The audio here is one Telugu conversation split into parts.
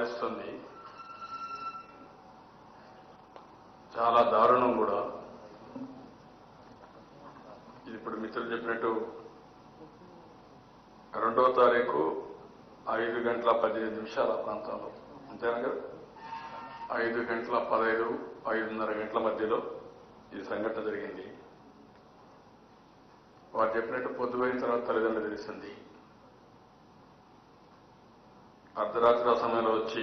బాధేస్తుంది, చాలా దారుణం కూడా. ఇది ఇప్పుడు మిత్రులు చెప్పినట్టు 2వ తారీఖు 5:15 ప్రాంతంలో, అంతేనా కదా, 5:15, 5:30 గంటల మధ్యలో ఈ సంఘటన జరిగింది. వారు చెప్పినట్టు పొద్దుపోయిన తర్వాత తల్లిదండ్రులు తెలిసింది. అర్ధరాత్రి సమయంలో వచ్చి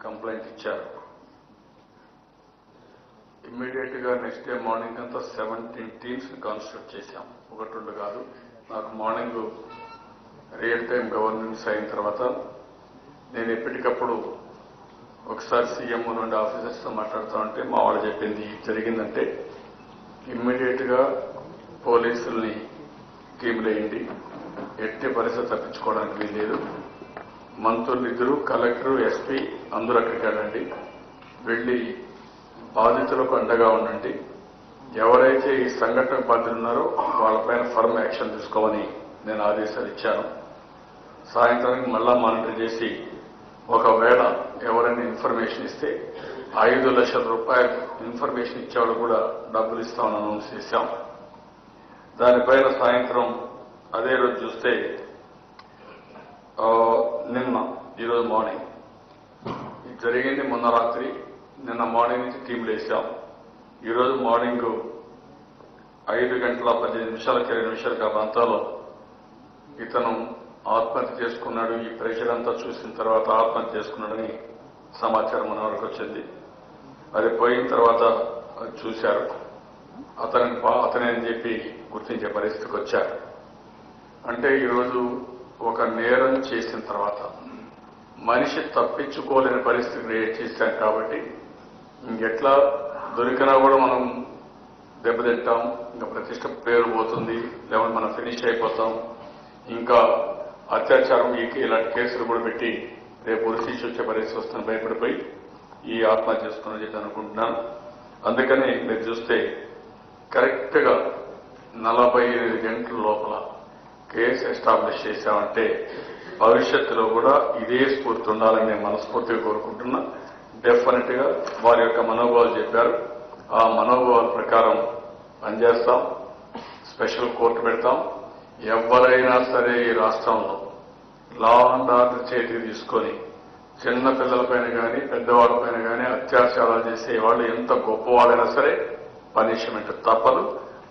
కంప్లైంట్ ఇచ్చారు. ఇమ్మీడియట్ గా నెక్స్ట్ డే మార్నింగ్ అంతా 17 టీమ్స్ కాన్స్టిట్యూట్ చేశాం. 1-2 కాదు. నాకు మార్నింగ్ రియల్ టైం గవర్నెన్స్ అయిన తర్వాత నేను ఎప్పటికప్పుడు ఒకసారి సీఎం 2 ఆఫీసర్స్ తో మాట్లాడుతూ ఉంటే మా వాళ్ళు చెప్పింది జరిగిందంటే ఇమ్మీడియట్ గా పోలీసుల్ని టీంలు వేయండి, ఎట్టి పరిస్థితి తప్పించుకోవడానికి వీల్లేదు. మంత్రులు ఇద్దరు, కలెక్టర్, ఎస్పీ అందరూ అక్కడికి వెళ్ళండి, వెళ్లి బాధితులకు అండగా ఉండండి. ఎవరైతే ఈ సంఘటనకు బాధ్యులున్నారో వాళ్ళపైన ఫర్మ్ యాక్షన్ తీసుకోమని నేను ఆదేశాలు ఇచ్చాను. సాయంత్రానికి మళ్ళా మానిటర్ చేసి ఒకవేళ ఎవరైనా ఇన్ఫర్మేషన్ ఇస్తే 5 లక్షల రూపాయలు ఇన్ఫర్మేషన్ ఇచ్చేవాళ్ళు కూడా డబ్బులు ఇస్తామని అనౌన్స్ చేశాం. దానిపైన సాయంత్రం అదే రోజు చూస్తే ఈరోజు మార్నింగ్ ఇది జరిగింది. మొన్న రాత్రి, నిన్న మార్నింగ్ నుంచి టీంలు వేసాం. ఈరోజు మార్నింగ్ 5:15, 20 ఆ ప్రాంతాల్లో ఇతను ఆత్మహత్య చేసుకున్నాడు. ఈ ప్రెషర్ అంతా చూసిన తర్వాత ఆత్మహత్య చేసుకున్నాడని సమాచారం మన వరకు వచ్చింది. అది పోయిన తర్వాత చూశారు, అతనే అని చెప్పి గుర్తించే పరిస్థితికి వచ్చారు. అంటే ఈరోజు ఒక నేరం చేసిన తర్వాత మనిషి తప్పించుకోలేని పరిస్థితి క్రియేట్ చేశాం. కాబట్టి ఇంకెట్లా దొరికినా కూడా మనం దెబ్బతింటాం, ఇంకా ప్రతిష్ట పేరు పోతుంది, లేకపోతే మనం ఫినిష్ అయిపోతాం. ఇంకా అత్యాచారం ఇలాంటి కేసులు కూడా పెట్టి రేపు ఉరిశిక్ష వచ్చే పరిస్థితి వస్తుందని భయపడిపోయి ఈ ఆత్మహత్య చేసుకుని చెప్పి అనుకుంటున్నాను. అందుకని మీరు చూస్తే కరెక్ట్ గా 48 గంటల లోపల కేసు ఎస్టాబ్లిష్ చేశామంటే భవిష్యత్తులో కూడా ఇదే స్ఫూర్తి ఉండాలని నేను మనస్ఫూర్తిగా కోరుకుంటున్నా. డెఫినెట్ గా వారి యొక్క మనోభావాలు చెప్పారు, ఆ మనోభావాల ప్రకారం పనిచేస్తాం. స్పెషల్ కోర్టు పెడతాం. ఎవరైనా సరే ఈ రాష్ట్రంలో లా అండ్ ఆర్డర్ చేతికి తీసుకొని చిన్న పిల్లలపైన కానీ పెద్దవాళ్ళపైన కానీ అత్యాచారాలు చేసే వాళ్ళు ఎంత గొప్పవాళ్ళైనా సరే పనిష్మెంట్ తప్పదు,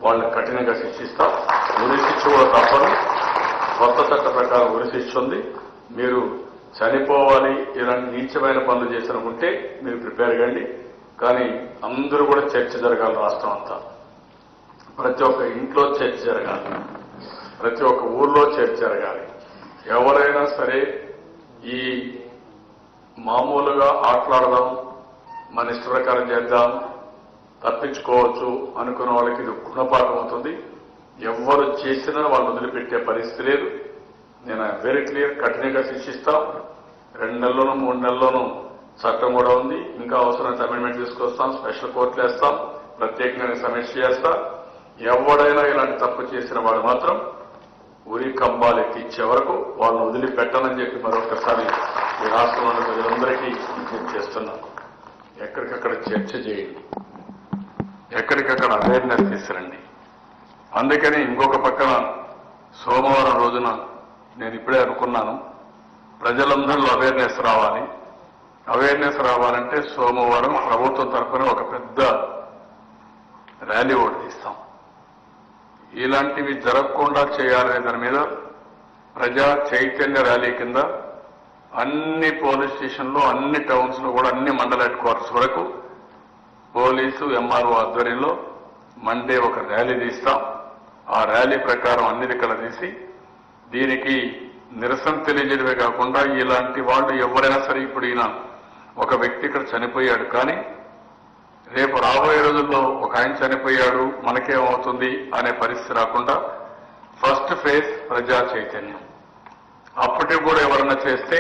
వాళ్ళని కఠినంగా శిక్షిస్తాం. ఉరిశిక్ష కూడా తప్పదు. కొత్త చట్ట ప్రకారం ఉరిశిక్ష ఉంది. మీరు చనిపోవాలి, ఇలాంటి నీచమైన పనులు చేసినకుంటే మీరు ప్రిపేర్ కండి. కానీ అందరూ కూడా చర్చ జరగాలి. రాష్ట్రం అంతా ప్రతి ఒక్క ఇంట్లో చర్చ జరగాలి, ప్రతి ఒక్క ఊర్లో చర్చ జరగాలి. ఎవరైనా సరే ఈ మామూలుగా ఆటలాడదాం, మన ఇష్ట ప్రకారం చేద్దాం, తప్పించుకోవచ్చు అనుకున్న వాళ్ళకి ఇది గుణపాఠం అవుతుంది. ఎవరు చేసినా వాళ్ళు వదిలిపెట్టే పరిస్థితి లేదు. నేను వెరీ క్లియర్, కఠినంగా శిక్షిస్తాం. 2 నెలల్లోనూ 3 నెలల్లోనూ చట్టం కూడా ఉంది. ఇంకా అవసరమైతే అమెండ్మెంట్ తీసుకొస్తాం, స్పెషల్ కోర్టులు వేస్తాం, ప్రత్యేకంగా సమీక్ష చేస్తా. ఎవడైనా ఇలాంటి తప్పు చేసిన వాడు మాత్రం ఉరి కంబాలు ఎక్కించే వరకు వాళ్ళని వదిలిపెట్టాలని చెప్పి మరొకసారి ఈ రాష్ట్రంలోని ప్రజలందరికీ విజ్ఞప్తి చేస్తున్నాను. ఎక్కడికక్కడ చర్చ చేయండి, ఎక్కడికక్కడ అవేర్నెస్ తీసుకురండి. అందుకని ఇంకొక పక్కన సోమవారం రోజున నేను ఇప్పుడే అనుకున్నాను, ప్రజలందరిలో అవేర్నెస్ రావాలి. అవేర్నెస్ రావాలంటే సోమవారం ప్రభుత్వం తరఫున ఒక పెద్ద ర్యాలీ ఒకటి తీస్తాం. ఇలాంటివి జరగకుండా చేయాలనే దాని మీద ప్రజా చైతన్య ర్యాలీ కింద అన్ని పోలీస్ స్టేషన్లో, అన్ని టౌన్స్ లో కూడా, అన్ని మండల హెడ్ క్వార్టర్స్ వరకు పోలీసు ఎంఆర్ఓ ఆధ్వర్యంలో మండే ఒక ర్యాలీ తీస్తాం. ఆ ర్యాలీ ప్రకారం అన్ని దిక్కల తీసి దీనికి నిరసన తెలియజేయడమే కాకుండా ఇలాంటి వాళ్ళు ఎవరైనా సరే, ఇప్పుడు ఈయన ఒక వ్యక్తి ఇక్కడ చనిపోయాడు, కానీ రేపు రాబోయే రోజుల్లో ఒక ఆయన చనిపోయాడు మనకేమవుతుంది అనే పరిస్థితి రాకుండా ఫస్ట్ ఫేజ్ ప్రజా చైతన్యం. అప్పటికి కూడా ఎవరన్నా చేస్తే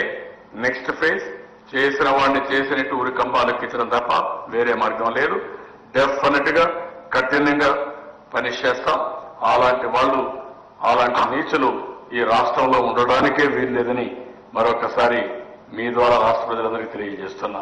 నెక్స్ట్ ఫేజ్ చేసిన వాడిని చేసినట్టు ఉరి కంబాలెక్కించడం తప్ప వేరే మార్గం లేదు. డెఫినెట్ గా కఠినంగా పనిష్ చేస్తాం. అలాంటి వాళ్ళు, అలాంటి నీచులు ఈ రాష్ట్రంలో ఉండడానికే వీల్లేదని మరొకసారి మీ ద్వారా రాష్ట్ర ప్రజలందరికీ తెలియజేస్తున్నా